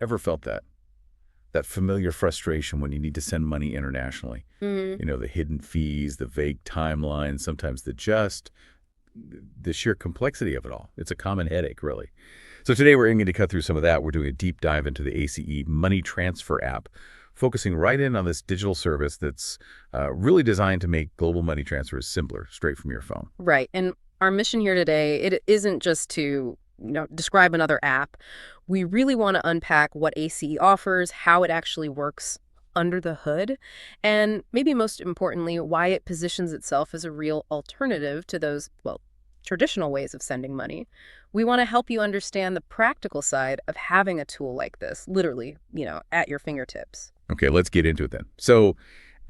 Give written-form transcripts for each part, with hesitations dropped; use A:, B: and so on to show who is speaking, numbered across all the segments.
A: Ever felt that? That familiar frustration when you need to send money internationally?
B: Mhm.
A: The hidden fees, the vague timelines, sometimes the sheer complexity of it all. It's a common headache, really. So today we're aiming to cut through some of that. We're doing a deep dive into the ACE Money Transfer app, focusing right in on this digital service that's really designed to make global money transfers simpler, straight from your phone.
B: Right. And our mission here today, it isn't just to, describe another app. We really want to unpack what ACE offers, how it actually works under the hood, and maybe most importantly, why it positions itself as a real alternative to those, well, traditional ways of sending money. We want to help you understand the practical side of having a tool like this, literally, at your fingertips.
A: Okay, let's get into it then. So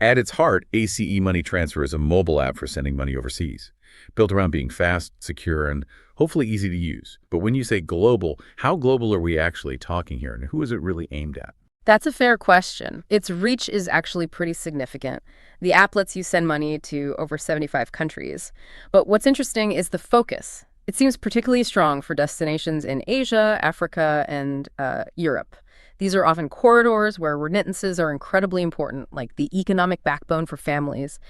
A: at its heart, ACE Money Transfer is a mobile app for sending money overseas, built around being fast, secure, and hopefully easy to use. But when you say global, how global are we actually talking here, and who is it really aimed at?
B: That's a fair question. Its reach is actually pretty significant. The app lets you send money to over 75 countries. But what's interesting is the focus. It seems particularly strong for destinations in Asia, Africa, and Europe. These are often corridors where remittances are incredibly important, like the economic backbone for families.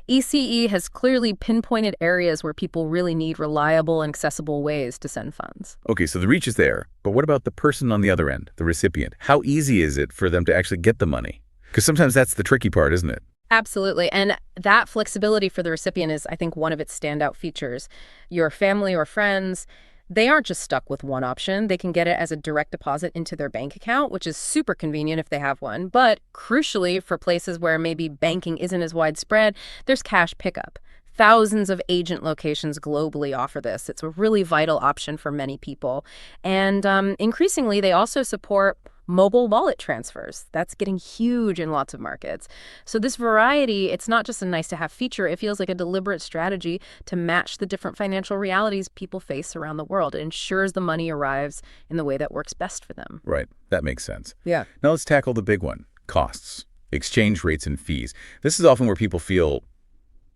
B: ECE has clearly pinpointed areas where people really need reliable and accessible ways to send funds.
A: Okay, so the reach is there, but what about the person on the other end, the recipient? How easy is it for them to actually get the money? Because sometimes that's the tricky part, isn't it?
B: Absolutely. And that flexibility for the recipient is, I think, one of its standout features. Your family or friends, they aren't just stuck with one option. They can get it as a direct deposit into their bank account, which is super convenient if they have one. But crucially, for places where maybe banking isn't as widespread, there's cash pickup. Thousands of agent locations globally offer this. It's a really vital option for many people. And increasingly, they also support mobile wallet transfers. That's getting huge in lots of markets. So this variety, it's not just a nice to have feature, it feels like a deliberate strategy to match the different financial realities people face around the world. It ensures the money arrives in the way that works best for them.
A: Right, that makes sense.
B: Yeah.
A: Now let's tackle the big one, costs, exchange rates, and fees. This is often where people feel,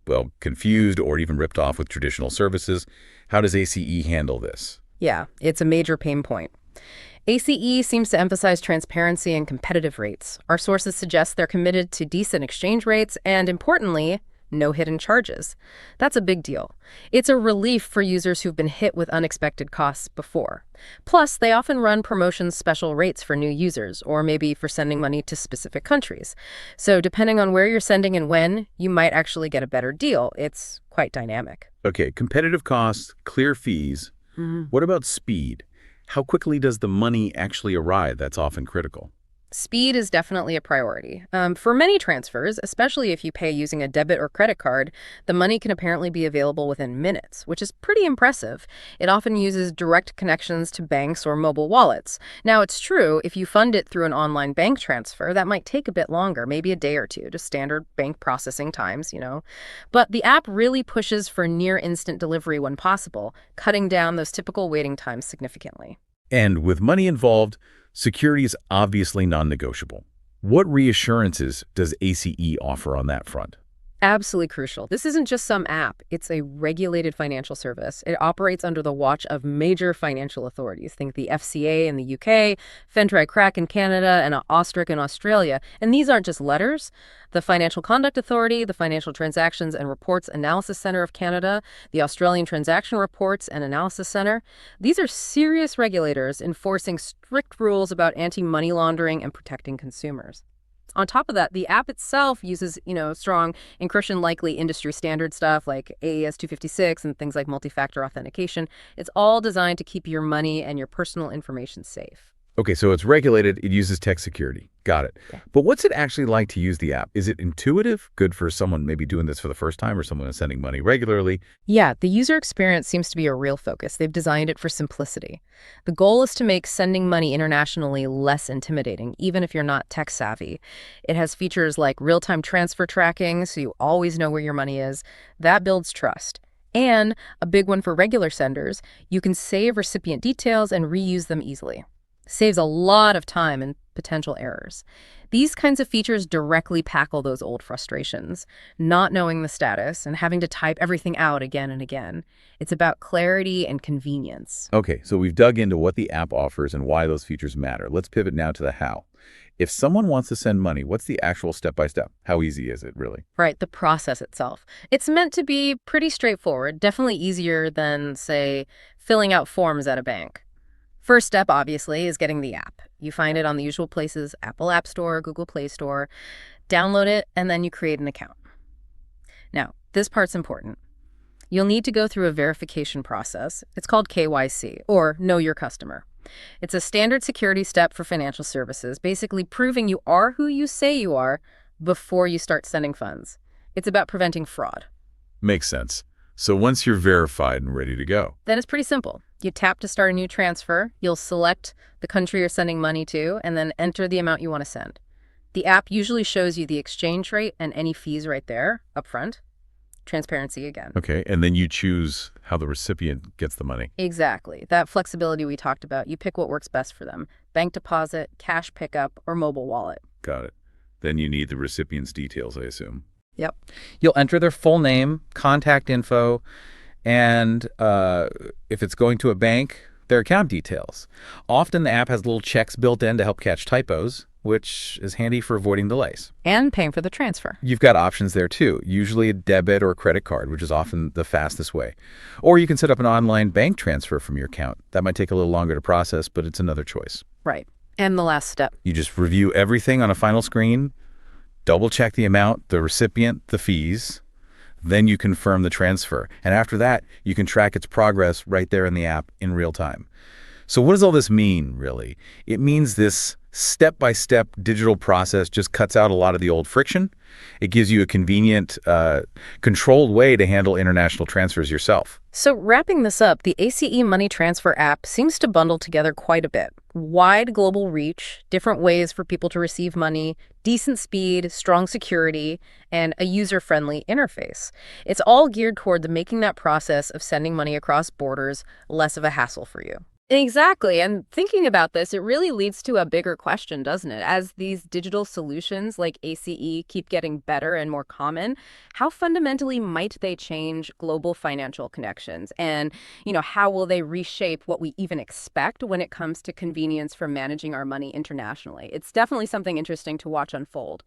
A: well, confused or even ripped off with traditional services. How does ACE handle this?
B: Yeah, it's a major pain point. ACE seems to emphasize transparency and competitive rates. Our sources suggest they're committed to decent exchange rates and, importantly, no hidden charges. That's a big deal. It's a relief for users who've been hit with unexpected costs before. Plus, they often run promotions special rates for new users, or maybe for sending money to specific countries. So depending on where you're sending and when, you might actually get a better deal. It's quite dynamic.
A: Okay, competitive costs, clear fees. What about speed? How quickly does the money actually arrive? That's often critical.
B: Speed is definitely a priority. For many transfers, especially if you pay using a debit or credit card, the money can apparently be available within minutes, which is pretty impressive. It often uses direct connections to banks or mobile wallets. Now, it's true, if you fund it through an online bank transfer, that might take a bit longer, maybe a day or two, just standard bank processing times. But the app really pushes for near instant delivery when possible, cutting down those typical waiting times significantly.
A: And with money involved, security is obviously non-negotiable. What reassurances does ACE offer on that front?
B: Absolutely crucial. This isn't just some app. It's a regulated financial service. It operates under the watch of major financial authorities. Think the FCA in the UK, FINTRAC in Canada, and OSTRC in Australia. And these aren't just letters. The Financial Conduct Authority, the Financial Transactions and Reports Analysis Centre of Canada, the Australian Transaction Reports and Analysis Centre. These are serious regulators enforcing strict rules about anti-money laundering and protecting consumers. On top of that, the app itself uses, strong encryption-likely industry standard stuff like AES 256 and things like multi-factor authentication. It's all designed to keep your money and your personal information safe.
A: Okay, so it's regulated, it uses tech security. Got it.
B: Yeah.
A: But what's it actually like to use the app? Is it intuitive, good for someone maybe doing this for the first time or someone who's sending money regularly?
B: Yeah, the user experience seems to be a real focus. They've designed it for simplicity. The goal is to make sending money internationally less intimidating, even if you're not tech savvy. It has features like real-time transfer tracking, so you always know where your money is. That builds trust. And a big one for regular senders, you can save recipient details and reuse them easily. Saves a lot of time and potential errors. These kinds of features directly tackle those old frustrations, not knowing the status and having to type everything out again and again. It's about clarity and convenience.
A: Okay, so we've dug into what the app offers and why those features matter. Let's pivot now to the how. If someone wants to send money, what's the actual step-by-step? How easy is it, really?
B: Right, the process itself. It's meant to be pretty straightforward, definitely easier than, say, filling out forms at a bank. First step, obviously, is getting the app. You find it on the usual places, Apple App Store, Google Play Store. Download it, and then you create an account. Now, this part's important. You'll need to go through a verification process. It's called KYC, or Know Your Customer. It's a standard security step for financial services, basically proving you are who you say you are before you start sending funds. It's about preventing fraud.
A: Makes sense. So once you're verified and ready to go,
B: Then it's pretty simple. You tap to start a new transfer, you'll select the country you're sending money to, and then enter the amount you want to send. The app usually shows you the exchange rate and any fees right there up front. Transparency again.
A: okay, and then you choose how the recipient gets the money.
B: Exactly. That flexibility we talked about, you pick what works best for them. Bank deposit, cash pickup, or mobile wallet.
A: Got it. Then you need the recipient's details, I assume.
B: Yep.
C: You'll enter their full name, contact info, and if it's going to a bank, their account details. Often the app has little checks built in to help catch typos, which is handy for avoiding delays.
B: And paying for the transfer.
C: You've got options there too, usually a debit or credit card, which is often the fastest way. Or you can set up an online bank transfer from your account. That might take a little longer to process, but it's another choice.
B: Right. And the last step.
C: You just review everything on a final screen, double check the amount, the recipient, the fees, then you confirm the transfer. And after that, you can track its progress right there in the app in real time. So what does all this mean, really? It means this step-by-step digital process just cuts out a lot of the old friction. It gives you a convenient, controlled way to handle international transfers yourself.
B: So wrapping this up, the ACE Money Transfer app seems to bundle together quite a bit. Wide global reach, different ways for people to receive money, decent speed, strong security, and a user-friendly interface. It's all geared toward making that process of sending money across borders less of a hassle for you. Exactly. And thinking about this, it really leads to a bigger question, doesn't it? As these digital solutions like ACE keep getting better and more common, how fundamentally might they change global financial connections? And, how will they reshape what we even expect when it comes to convenience for managing our money internationally? It's definitely something interesting to watch unfold.